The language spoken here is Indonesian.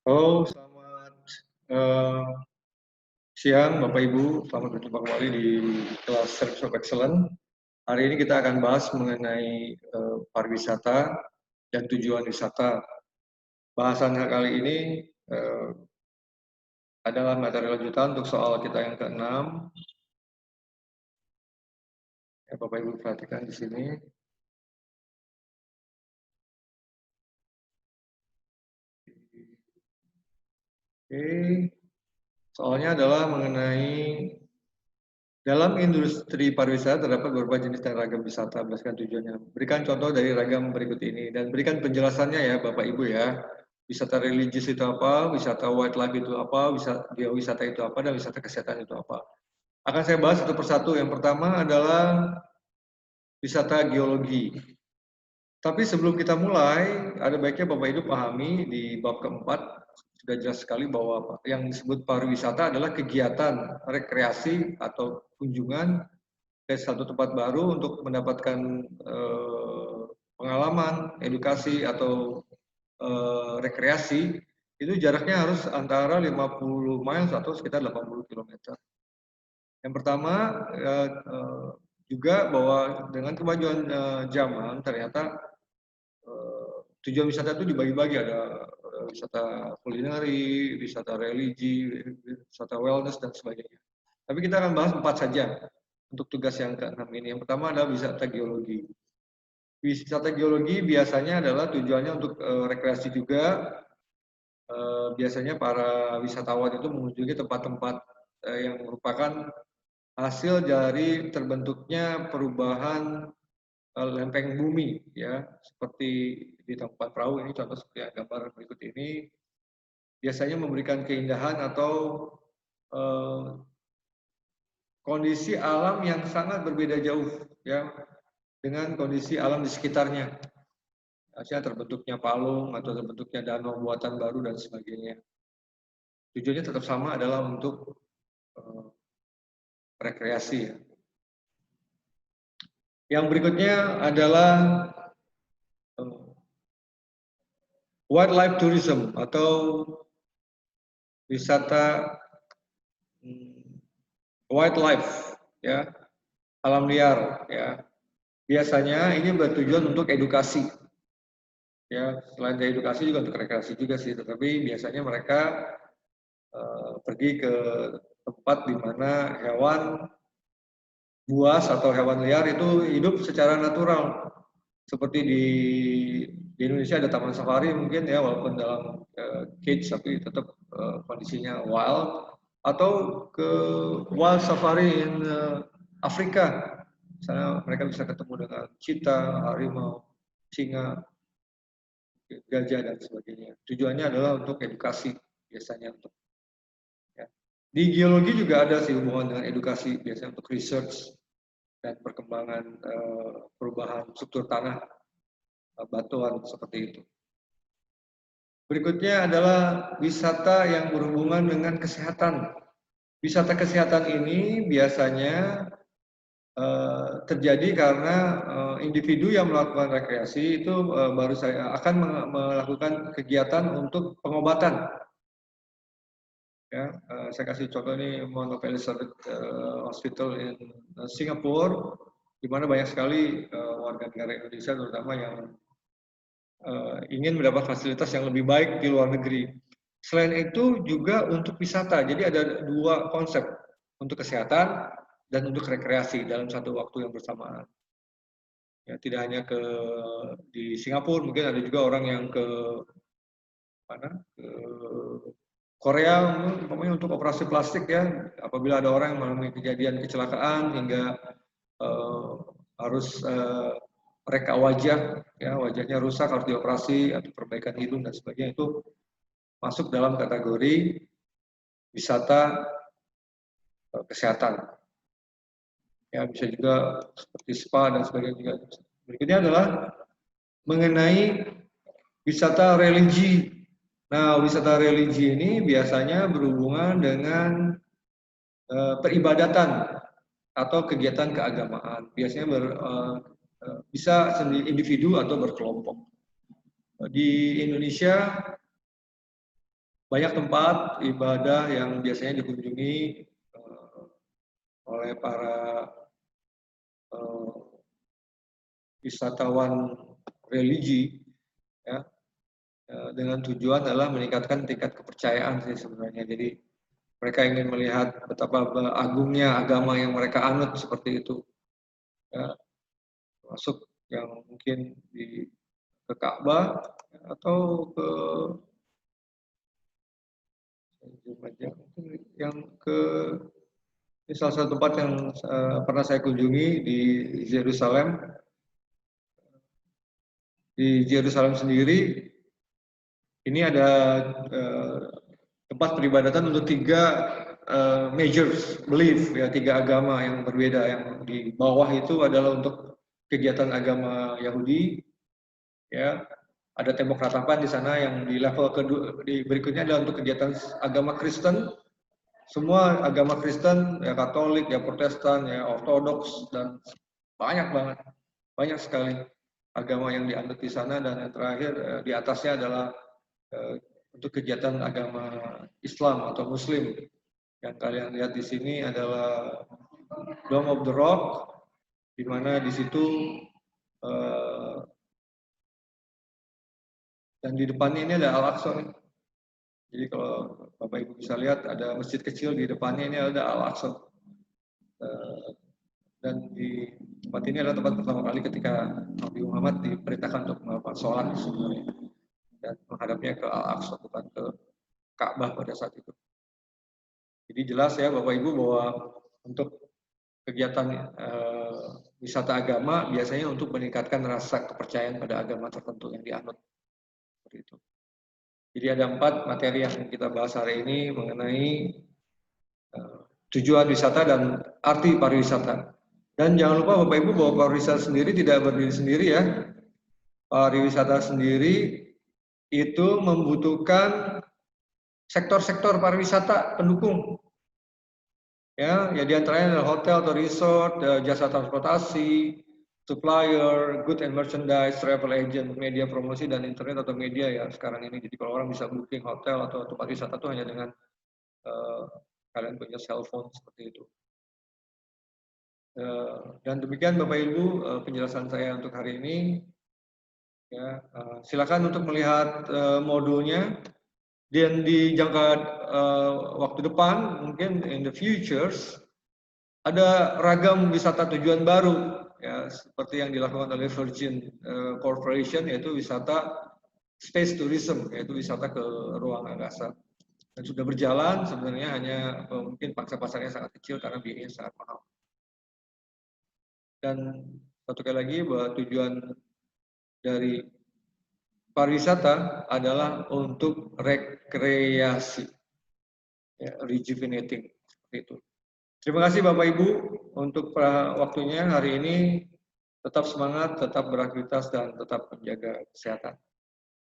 Halo, selamat eh, siang Bapak Ibu. Selamat berjumpa kembali di kelas Service of Excellence. Hari ini kita akan bahas mengenai pariwisata dan tujuan wisata. Bahasan kali ini eh, adalah materi lanjutan untuk soal kita yang ke-6. Ya, Bapak Ibu perhatikan di sini. Oke, soalnya adalah mengenai dalam industri pariwisata terdapat beberapa jenis dan ragam wisata berdasarkan tujuannya. Berikan contoh dari ragam berikut ini dan berikan penjelasannya ya Bapak Ibu ya. Wisata religius itu apa, wisata wildlife itu apa, wisata itu apa, dan wisata kesehatan itu apa. Akan saya bahas satu persatu. Yang pertama adalah wisata geologi. Tapi sebelum kita mulai, ada baiknya Bapak Ibu pahami di bab keempat, sudah jelas sekali bahwa yang disebut pariwisata adalah kegiatan rekreasi atau kunjungan ke satu tempat baru untuk mendapatkan pengalaman, edukasi atau rekreasi, itu jaraknya harus antara 50 miles atau sekitar 80 km. Yang pertama juga bahwa dengan kemajuan zaman ternyata tujuan wisata itu dibagi-bagi, ada wisata kulineri, wisata religi, wisata wellness dan sebagainya. Tapi kita akan bahas 4 saja untuk tugas yang ke-6 ini. Yang pertama adalah wisata geologi. Wisata geologi biasanya adalah tujuannya untuk rekreasi juga. Biasanya para wisatawan itu mengunjungi tempat-tempat yang merupakan hasil dari terbentuknya perubahan lempeng bumi, ya, seperti di tempat perahu ini, contoh seperti yang gambar berikut ini, biasanya memberikan keindahan atau kondisi alam yang sangat berbeda jauh, ya, dengan kondisi alam di sekitarnya. Artinya terbentuknya palung atau terbentuknya danau buatan baru dan sebagainya. Tujuannya tetap sama, adalah untuk rekreasi. Ya. Yang berikutnya adalah wildlife tourism atau wisata wildlife, ya, alam liar. Ya. Biasanya ini bertujuan untuk edukasi. Ya, selain dari edukasi juga untuk rekreasi juga sih, tetapi biasanya mereka pergi ke tempat di mana hewan buas atau hewan liar itu hidup secara natural. Seperti di Indonesia ada taman safari mungkin ya, walaupun dalam cage tapi tetap kondisinya wild, atau ke wild safari in Afrika. Misalnya mereka bisa ketemu dengan cheetah, harimau, singa, gajah dan sebagainya. Tujuannya adalah untuk edukasi biasanya untuk. Ya. Di geologi juga ada sih hubungan dengan edukasi, biasanya untuk research dan perkembangan perubahan struktur tanah, batuan seperti itu. Berikutnya adalah wisata yang berhubungan dengan kesehatan. Wisata kesehatan ini biasanya terjadi karena individu yang melakukan rekreasi itu baru saya akan melakukan kegiatan untuk pengobatan. Ya, saya kasih contoh ini Mount of Elizabeth Hospital in Singapura, di mana banyak sekali warga negara Indonesia terutama yang ingin mendapat fasilitas yang lebih baik di luar negeri. Selain itu juga untuk wisata, jadi ada dua konsep, untuk kesehatan dan untuk rekreasi dalam satu waktu yang bersamaan. Ya, tidak hanya di Singapura, mungkin ada juga orang yang ke mana? Ke Korea, umpamanya untuk operasi plastik ya. Apabila ada orang yang mengalami kejadian kecelakaan hingga harus reka wajah, ya wajahnya rusak harus dioperasi atau perbaikan hidung dan sebagainya, itu masuk dalam kategori wisata kesehatan. Ya, bisa juga seperti spa dan sebagainya. Berikutnya adalah mengenai wisata religi. Nah, wisata religi ini biasanya berhubungan dengan peribadatan atau kegiatan keagamaan. Biasanya bisa sendiri individu atau berkelompok. Di Indonesia banyak tempat ibadah yang biasanya dikunjungi oleh para wisatawan religi, ya, dengan tujuan adalah meningkatkan tingkat kepercayaan sih sebenarnya. Jadi mereka ingin melihat betapa agungnya agama yang mereka anut seperti itu, ya, masuk yang mungkin ke Ka'bah atau ke yang ke salah satu tempat yang pernah saya kunjungi di Yerusalem. Di Yerusalem sendiri ini ada tempat peribadatan untuk 3 major belief, ya, 3 agama yang berbeda. Yang di bawah itu adalah untuk kegiatan agama Yahudi, ya. Ada tembok ratapan di sana. Yang di level kedua, di berikutnya adalah untuk kegiatan agama Kristen. Semua agama Kristen, ya, Katolik, ya, Protestan, ya, Ortodoks, dan banyak sekali agama yang dianut di sana. Dan yang terakhir di atasnya adalah untuk kegiatan agama Islam atau Muslim. Yang kalian lihat di sini adalah Dome of the Rock, di mana di situ dan di depannya ini ada Al-Aqsa. Jadi kalau Bapak Ibu bisa lihat ada masjid kecil di depannya, ini ada Al-Aqsa. Dan di tempat ini adalah tempat pertama kali ketika Nabi Muhammad diperintahkan untuk melakukan sholat sebenarnya, dan menghadapnya ke Al-Aqsa, bukan ke Ka'bah pada saat itu. Jadi jelas ya Bapak Ibu bahwa untuk kegiatan wisata agama biasanya untuk meningkatkan rasa kepercayaan pada agama tertentu yang dianut. Seperti itu. Jadi ada 4 materi yang kita bahas hari ini mengenai tujuan wisata dan arti pariwisata. Dan jangan lupa Bapak Ibu bahwa pariwisata sendiri tidak berdiri sendiri, ya. Pariwisata sendiri itu membutuhkan sektor-sektor pariwisata pendukung. Ya diantaranya adalah hotel atau resort, jasa transportasi, supplier, good and merchandise, travel agent, media promosi, dan internet atau media ya sekarang ini. Jadi kalau orang bisa booking hotel atau tempat wisata itu hanya dengan kalian punya cellphone seperti itu. Dan demikian Bapak Ibu penjelasan saya untuk hari ini. Ya, silakan untuk melihat modulnya. Dan di jangka waktu depan, mungkin in the futures, ada ragam wisata tujuan baru, ya, seperti yang dilakukan oleh Virgin Corporation, yaitu wisata space tourism, yaitu wisata ke ruang angkasa. Dan sudah berjalan, sebenarnya hanya mungkin pangsa pasarnya sangat kecil karena biayanya sangat mahal. Dan satu kali lagi bahwa tujuan dari pariwisata adalah untuk rekreasi, ya, rejuvenating, seperti itu. Terima kasih Bapak Ibu untuk waktunya hari ini. Tetap semangat, tetap beraktivitas, dan tetap menjaga kesehatan.